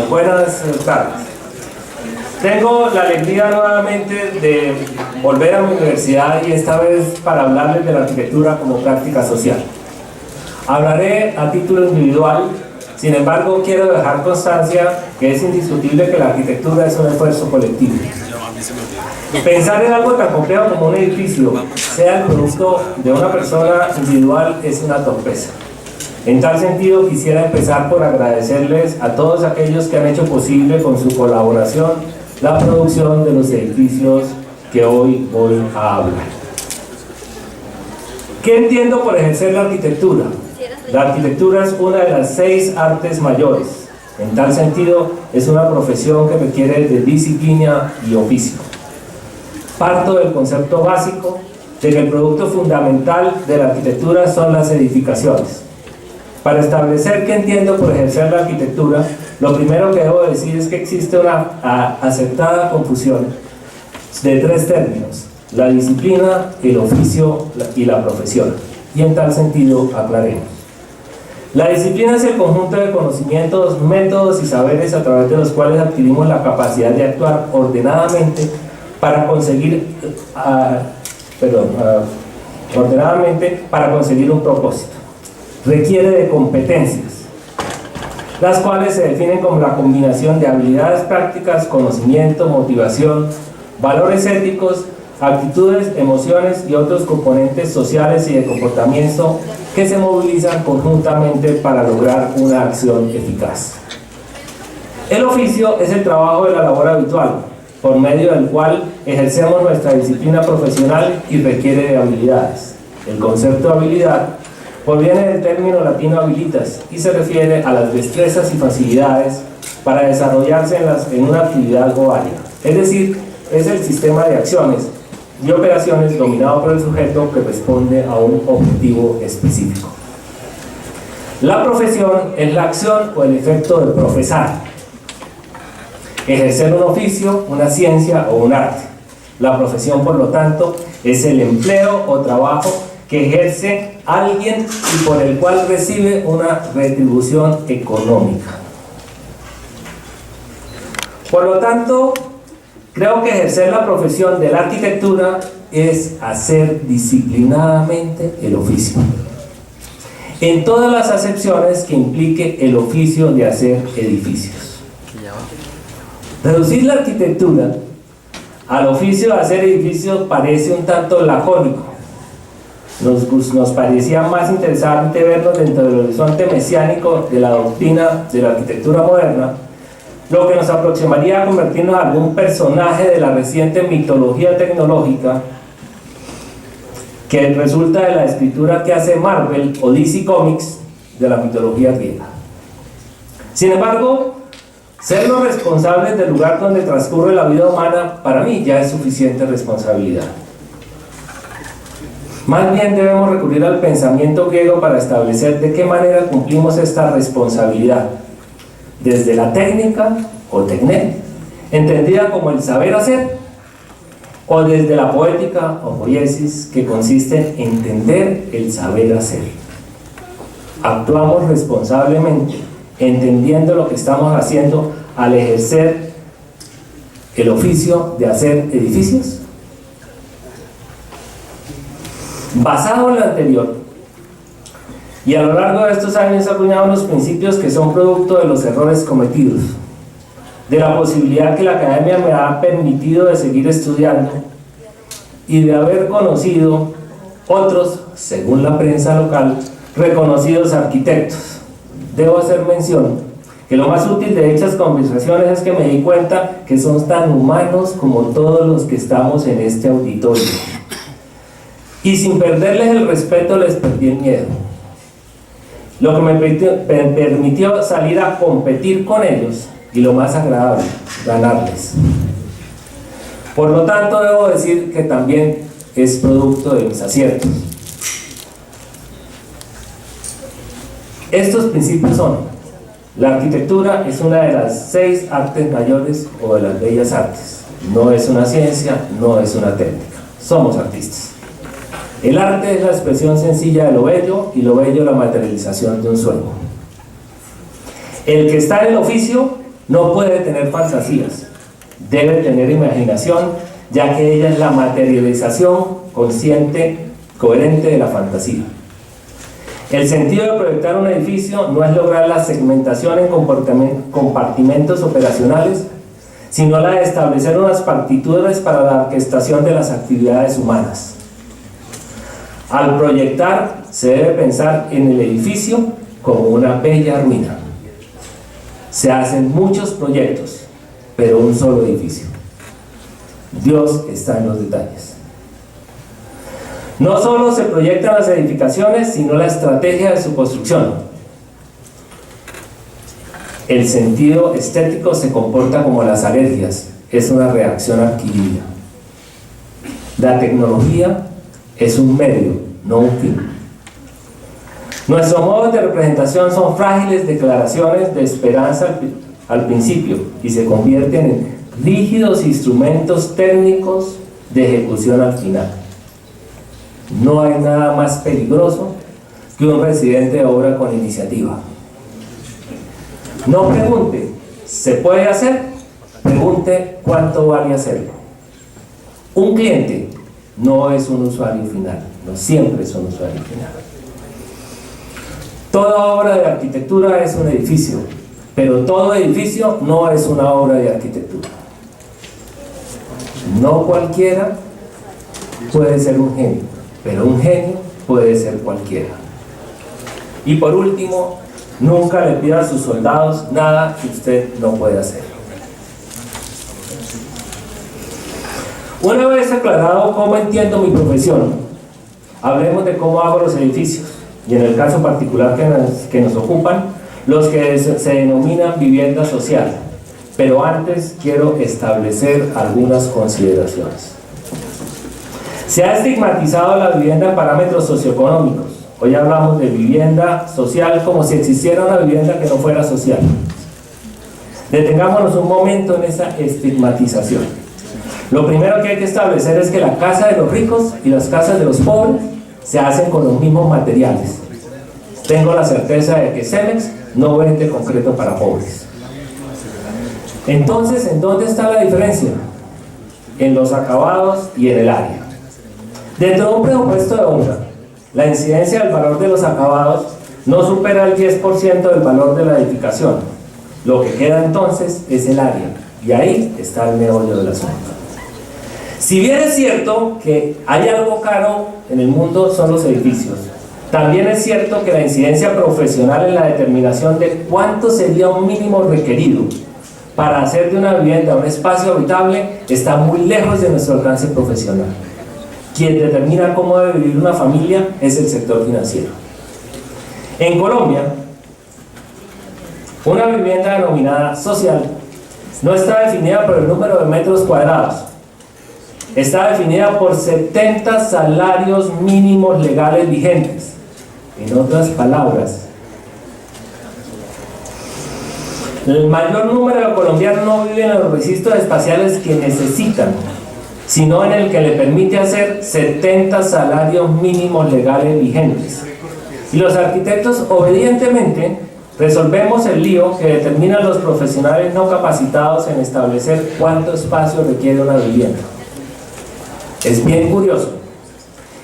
Buenas tardes. Tengo la alegría nuevamente de volver a mi universidad y esta vez para hablarles de la arquitectura como práctica social. Hablaré a título individual, sin embargo quiero dejar constancia que es indiscutible que la arquitectura es un esfuerzo colectivo. Pensar en algo tan complejo como un edificio, sea el producto de una persona individual, es una torpeza. En tal sentido, quisiera empezar por agradecerles a todos aquellos que han hecho posible con su colaboración la producción de los edificios que hoy voy a hablar. ¿Qué entiendo por ejercer la arquitectura? La arquitectura es una de las 6 artes mayores. En tal sentido, es una profesión que requiere de disciplina y oficio. Parto del concepto básico de que el producto fundamental de la arquitectura son las edificaciones. Para establecer qué entiendo por ejercer la arquitectura, lo primero que debo decir es que existe una aceptada confusión de 3 términos: la disciplina, el oficio y la profesión. Y en tal sentido, aclaremos. La disciplina es el conjunto de conocimientos, métodos y saberes a través de los cuales adquirimos la capacidad de actuar ordenadamente para conseguir un propósito. Requiere de competencias, las cuales se definen como la combinación de habilidades prácticas, conocimiento, motivación, valores éticos, actitudes, emociones y otros componentes sociales y de comportamiento que se movilizan conjuntamente para lograr una acción eficaz. El oficio es el trabajo de la labor habitual, por medio del cual ejercemos nuestra disciplina profesional y requiere de habilidades. El concepto de habilidad proviene del término latino habilitas y se refiere a las destrezas y facilidades para desarrollarse en una actividad o área. Es decir, es el sistema de acciones y operaciones dominado por el sujeto que responde a un objetivo específico. La profesión es la acción o el efecto de profesar. Ejercer un oficio, una ciencia o un arte. La profesión, por lo tanto, es el empleo o trabajo que ejerce alguien y por el cual recibe una retribución económica. Por lo tanto, creo que ejercer la profesión de la arquitectura es hacer disciplinadamente el oficio, en todas las acepciones que implique el oficio de hacer edificios. Reducir la arquitectura al oficio de hacer edificios parece un tanto lacónico. Nos parecía más interesante vernos dentro del horizonte mesiánico de la doctrina de la arquitectura moderna, lo que nos aproximaría a convertirnos en algún personaje de la reciente mitología tecnológica que resulta de la escritura que hace Marvel o DC Comics de la mitología griega. Sin embargo, ser los responsables del lugar donde transcurre la vida humana, para mí ya es suficiente responsabilidad. Más bien debemos recurrir al pensamiento griego para establecer de qué manera cumplimos esta responsabilidad, desde la técnica o tecné, entendida como el saber hacer, o desde la poética o poiesis, que consiste en entender el saber hacer. Actuamos responsablemente, entendiendo lo que estamos haciendo al ejercer el oficio de hacer edificios. Basado en lo anterior, y a lo largo de estos años he acuñado unos principios que son producto de los errores cometidos, de la posibilidad que la academia me ha permitido de seguir estudiando y de haber conocido otros, según la prensa local, reconocidos arquitectos. Debo hacer mención que lo más útil de dichas conversaciones es que me di cuenta que son tan humanos como todos los que estamos en este auditorio. Y sin perderles el respeto, les perdí el miedo. Lo que me permitió salir a competir con ellos, y lo más agradable, ganarles. Por lo tanto, debo decir que también es producto de mis aciertos. Estos principios son: la arquitectura es una de las 6 artes mayores o de las bellas artes. No es una ciencia, no es una técnica. Somos artistas. El arte es la expresión sencilla de lo bello y lo bello la materialización de un sueño. El que está en el oficio no puede tener fantasías, debe tener imaginación, ya que ella es la materialización consciente, coherente de la fantasía. El sentido de proyectar un edificio no es lograr la segmentación en compartimentos operacionales, sino la de establecer unas partituras para la orquestación de las actividades humanas. Al proyectar, se debe pensar en el edificio como una bella ruina. Se hacen muchos proyectos, pero un solo edificio. Dios está en los detalles. No solo se proyectan las edificaciones, sino la estrategia de su construcción. El sentido estético se comporta como las alergias, es una reacción adquirida. La tecnología es un medio, no un fin. Nuestros modos de representación son frágiles declaraciones de esperanza al principio y se convierten en rígidos instrumentos técnicos de ejecución al final. No hay nada más peligroso que un residente de obra con iniciativa. No pregunte, ¿se puede hacer? Pregunte, ¿cuánto vale hacerlo? Un cliente no es un usuario final, no siempre es un usuario final. Toda obra de arquitectura es un edificio, pero todo edificio no es una obra de arquitectura. No cualquiera puede ser un genio, pero un genio puede ser cualquiera. Y por último, nunca le pida a sus soldados nada que usted no puede hacer. Una vez aclarado cómo entiendo mi profesión, hablemos de cómo hago los edificios, y en el caso particular que nos ocupan, los que se denominan vivienda social. Pero antes quiero establecer algunas consideraciones. Se ha estigmatizado la vivienda en parámetros socioeconómicos. Hoy hablamos de vivienda social como si existiera una vivienda que no fuera social. Detengámonos un momento en esa estigmatización. Lo primero que hay que establecer es que la casa de los ricos y las casas de los pobres se hacen con los mismos materiales. Tengo la certeza de que Cemex no vende concreto para pobres. Entonces, ¿en dónde está la diferencia? En los acabados y en el área. Dentro de un presupuesto de obra, la incidencia del valor de los acabados no supera el 10% del valor de la edificación. Lo que queda entonces es el área, y ahí está el meollo del asunto. Si bien es cierto que hay algo caro en el mundo, son los edificios. También es cierto que la incidencia profesional en la determinación de cuánto sería un mínimo requerido para hacer de una vivienda un espacio habitable está muy lejos de nuestro alcance profesional. Quien determina cómo debe vivir una familia es el sector financiero. En Colombia, una vivienda denominada social no está definida por el número de metros cuadrados, está definida por 70 salarios mínimos legales vigentes. En otras palabras, el mayor número de colombianos no viven en los registros espaciales que necesitan, sino en el que le permite hacer 70 salarios mínimos legales vigentes. Y los arquitectos obedientemente resolvemos el lío que determinan los profesionales no capacitados en establecer cuánto espacio requiere una vivienda. Es bien curioso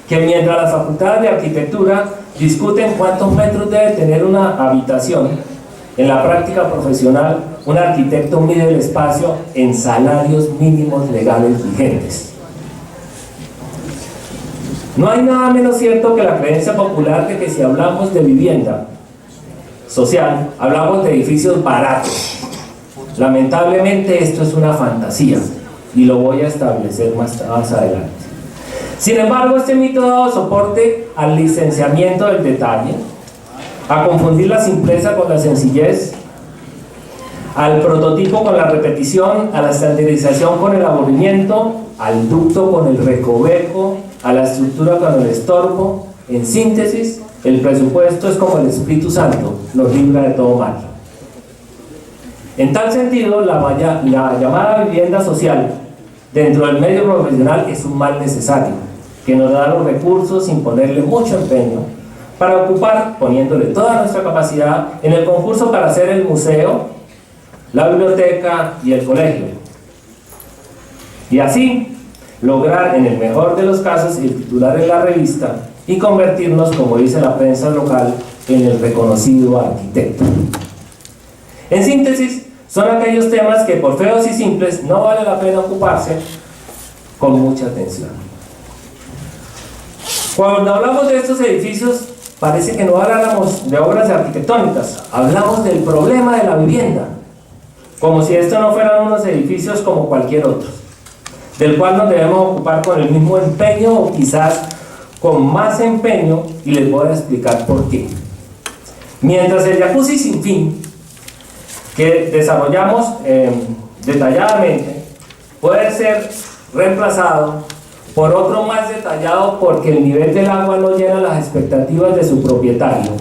que mientras las facultades de arquitectura discuten cuántos metros debe tener una habitación, en la práctica profesional un arquitecto mide el espacio en salarios mínimos legales vigentes. No hay nada menos cierto que la creencia popular de que si hablamos de vivienda social, hablamos de edificios baratos. Lamentablemente esto es una fantasía y lo voy a establecer más adelante. Sin embargo, este mito ha dado soporte al licenciamiento del detalle, a confundir la simpleza con la sencillez, al prototipo con la repetición, a la estandarización con el aburrimiento, al ducto con el recoveco, a la estructura con el estorbo. En síntesis, el presupuesto es como el Espíritu Santo, nos libra de todo mal. En tal sentido, la llamada vivienda social dentro del medio profesional es un mal necesario, que nos da los recursos sin ponerle mucho empeño, para ocupar, poniéndole toda nuestra capacidad, en el concurso para hacer el museo la biblioteca y el colegio. Y así, lograr en el mejor de los casos el titular en la revista y convertirnos, como dice la prensa local, en el reconocido arquitecto. En síntesis, son aquellos temas que por feos y simples no vale la pena ocuparse con mucha atención. Cuando hablamos de estos edificios, parece que no hablamos de obras arquitectónicas, hablamos del problema de la vivienda, como si estos no fueran unos edificios como cualquier otro, del cual nos debemos ocupar con el mismo empeño o quizás con más empeño, y les voy a explicar por qué. Mientras el jacuzzi sin fin, que desarrollamos detalladamente, puede ser reemplazado por otro más detallado porque el nivel del agua no llena las expectativas de su propietario.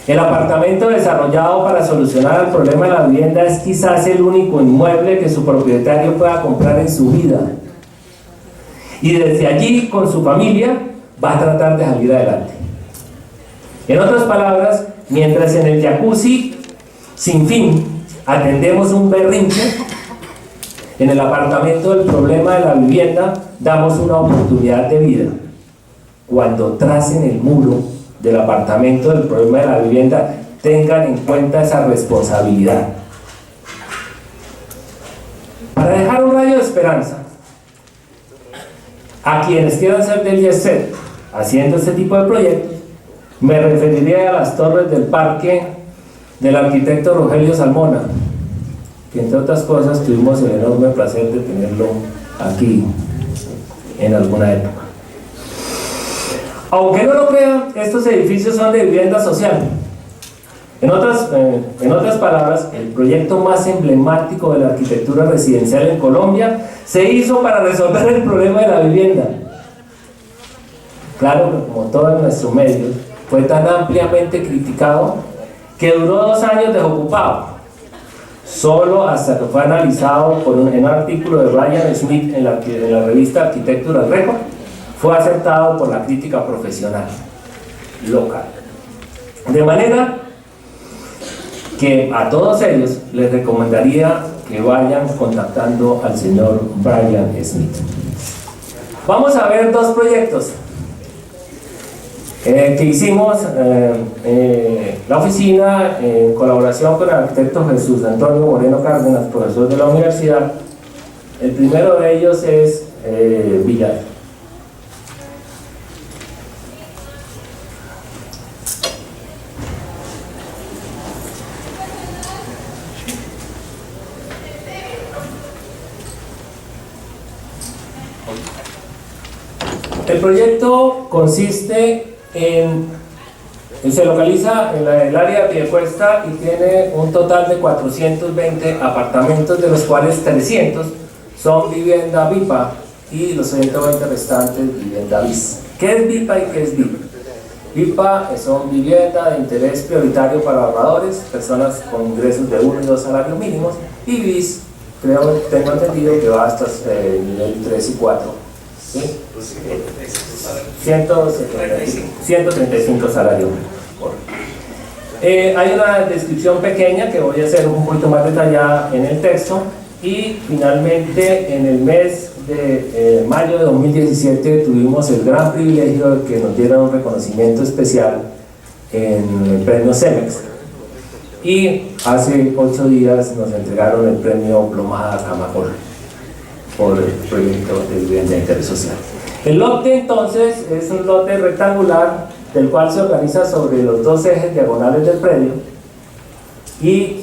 El apartamento desarrollado para solucionar el problema de la vivienda es quizás el único inmueble que su propietario pueda comprar en su vida. Y desde allí, con su familia, va a tratar de salir adelante. En otras palabras, mientras en el jacuzzi sin fin atendemos un berrinche, en el apartamento del problema de la vivienda damos una oportunidad de vida. Cuando tracen el muro del apartamento del problema de la vivienda, tengan en cuenta esa responsabilidad. Para dejar un rayo de esperanza a quienes quieran ser del IESET haciendo este tipo de proyectos, me referiría a las torres del parque del arquitecto Rogelio Salmona, que entre otras cosas tuvimos el enorme placer de tenerlo aquí en alguna época. Aunque no lo crean, estos edificios son de vivienda social. En otras palabras, el proyecto más emblemático de la arquitectura residencial en Colombia se hizo para resolver el problema de la vivienda. Claro que, como todo en nuestro medio, fue tan ampliamente criticado que duró 2 años desocupado, solo hasta que fue analizado en un artículo de Brian Smith en la revista Architectural Record, fue aceptado por la crítica profesional local. De manera que a todos ellos les recomendaría que vayan contactando al señor Brian Smith. Vamos a ver 2 proyectos que hicimos la oficina en colaboración con el arquitecto Jesús Antonio Moreno Cárdenas, profesor de la universidad. El primero de ellos es Villar. El proyecto consiste se localiza en el área de Piedecuesta y tiene un total de 420 apartamentos, de los cuales 300 son vivienda VIPA y los 120 restantes vivienda BIS. ¿Qué es VIPA y qué es VIP? VIPA son vivienda de interés prioritario para ahorradores, personas con ingresos de 1 y 2 salarios mínimos, y BIS, tengo entendido que va hasta nivel 3 y 4. ¿Sí? 135 salarios. Hay una descripción pequeña que voy a hacer un poquito más detallada en el texto. Y finalmente, en el mes de mayo de 2017 tuvimos el gran privilegio de que nos dieran un reconocimiento especial en el premio CEMEX, y hace 8 días nos entregaron el premio Plomada Camacol por el proyecto de vivienda de interés social. El lote entonces es un lote rectangular del cual se organiza sobre los 2 ejes diagonales del predio, y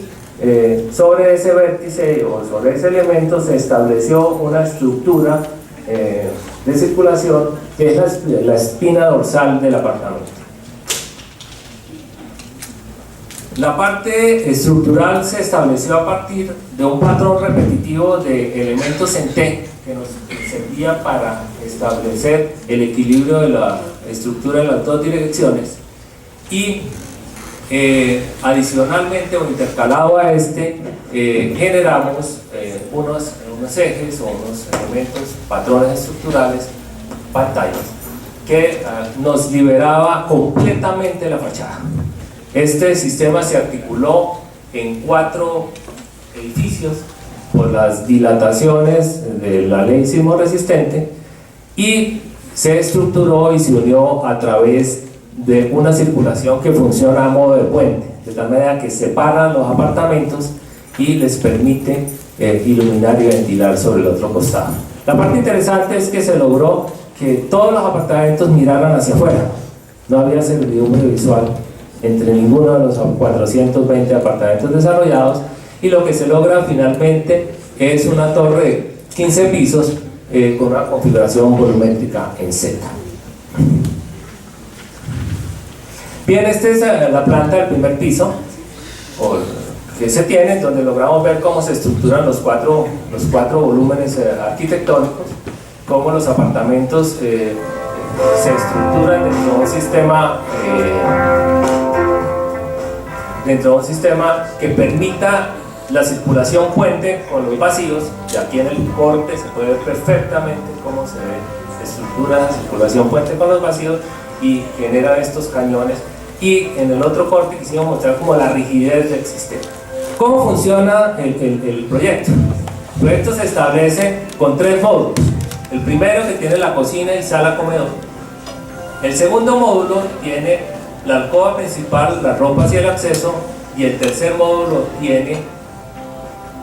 sobre ese vértice o sobre ese elemento se estableció una estructura de circulación que es la espina dorsal del apartamento. La parte estructural se estableció a partir de un patrón repetitivo de elementos en T que nos servía para establecer el equilibrio de la estructura en las 2 direcciones, y adicionalmente o intercalado a generamos unos ejes o unos elementos, patrones estructurales, pantallas, que nos liberaba completamente la fachada. Este sistema se articuló en 4 edificios por las dilataciones de la ley sismo resistente, y se estructuró y se unió a través de una circulación que funciona a modo de puente, de tal manera que separan los apartamentos y les permite iluminar y ventilar sobre el otro costado. La parte interesante es que se logró que todos los apartamentos miraran hacia afuera. No había servidumbre visual entre ninguno de los 420 apartamentos desarrollados, y lo que se logra finalmente es una torre de 15 pisos con una configuración volumétrica en Z. Bien, esta es la planta del primer piso que se tiene, donde logramos ver cómo se estructuran los cuatro volúmenes arquitectónicos, cómo los apartamentos se estructuran dentro de un sistema que permita la circulación puente con los vacíos. Y aquí en el corte se puede ver perfectamente cómo se estructura la circulación puente con los vacíos y genera estos cañones. Y en el otro corte quisimos mostrar como la rigidez del sistema. ¿Cómo funciona el proyecto? El proyecto se establece con 3 módulos. El primero, que tiene la cocina y sala comedor. El segundo módulo tiene la alcoba principal, las ropas y el acceso. Y el tercer módulo tiene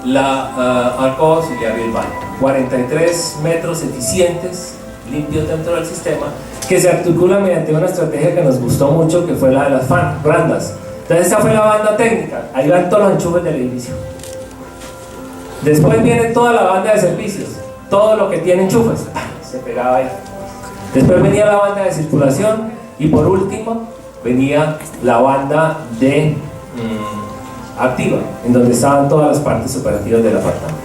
la alcoba auxiliar y el baño. 43 metros eficientes, limpios dentro del sistema, que se articula mediante una estrategia que nos gustó mucho, que fue la de las bandas. Entonces esta fue la banda técnica, ahí van todos los enchufes del edificio. Después viene toda la banda de servicios, todo lo que tiene enchufes, se pegaba ahí. Después venía la banda de circulación, y por último venía la banda de activa, en donde estaban todas las partes operativas del apartamento.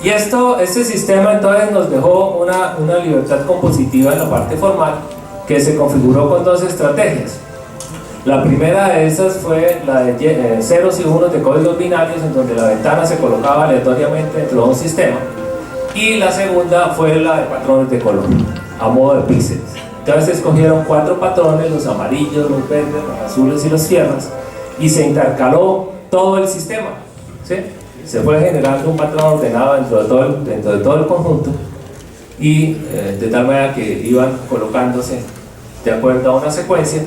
Y este sistema entonces nos dejó una libertad compositiva en la parte formal, que se configuró con 2 estrategias. La primera de esas fue la de ceros y unos de códigos binarios, en donde la ventana se colocaba aleatoriamente dentro de un sistema, y la segunda fue la de patrones de color, a modo de píxeles. Entonces se escogieron 4 patrones, los amarillos, los verdes, los azules y los tierras, y se intercaló todo el sistema, ¿sí? Se fue generando un patrón ordenado dentro de todo el conjunto, y de tal manera que iban colocándose de acuerdo a una secuencia,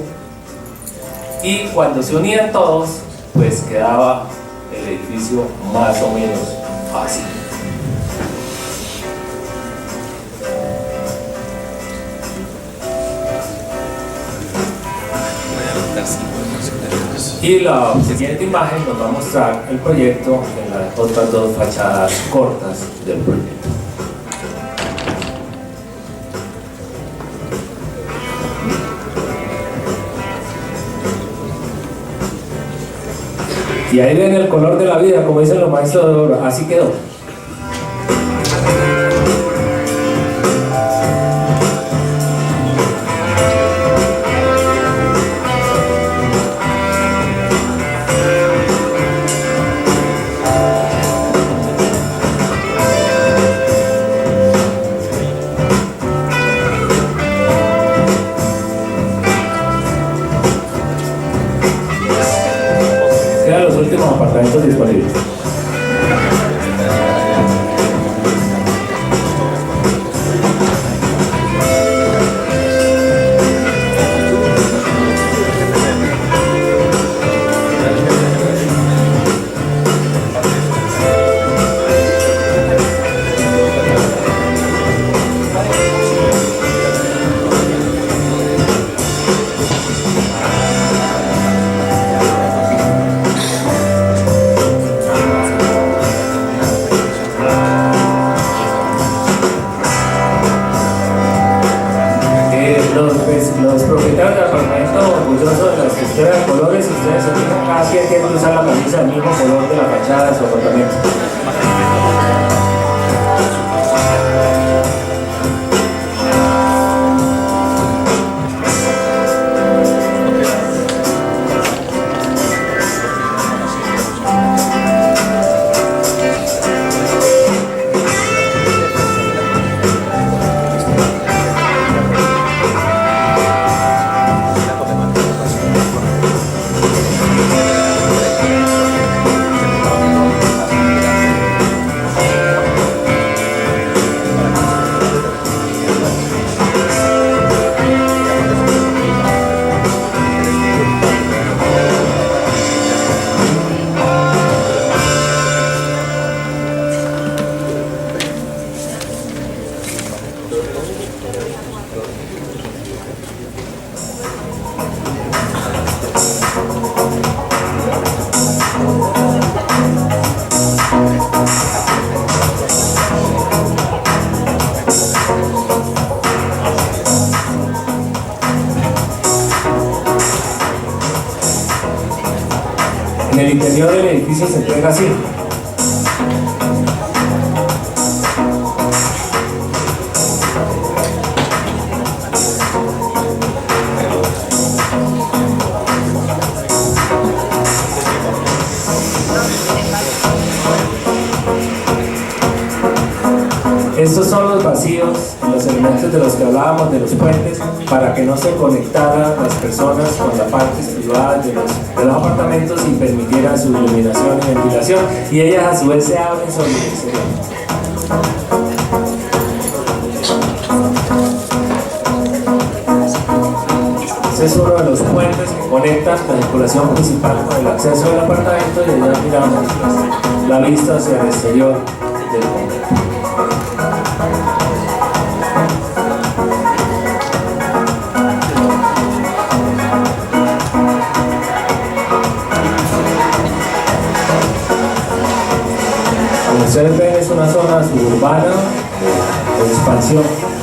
y cuando se unían todos, pues quedaba el edificio más o menos así. Y la siguiente imagen nos va a mostrar el proyecto en las otras 2 fachadas cortas del proyecto. Y ahí ven el color de la vida, como dicen los maestros de obra, así quedó. Los últimos apartamentos disponibles. Los propietarios de apartamentos orgullosos de la estructura de colores, ustedes se fijan, cada quien tiene que usar la camisa del mismo color de la fachada de su apartamento. interior del edificio se entrega así. Estos son los vacíos, los elementos de los que hablábamos, de los puentes, para que no se conectaran las personas con las partes privadas de los apartamentos y permitieran su iluminación y ventilación, y ellas a su vez se abren sobre el exterior. Este es uno de los puentes que conectan la circulación principal con el acceso del apartamento, y allá miramos la vista hacia el exterior del conjunto. Como ustedes ven, es una zona suburbana de expansión.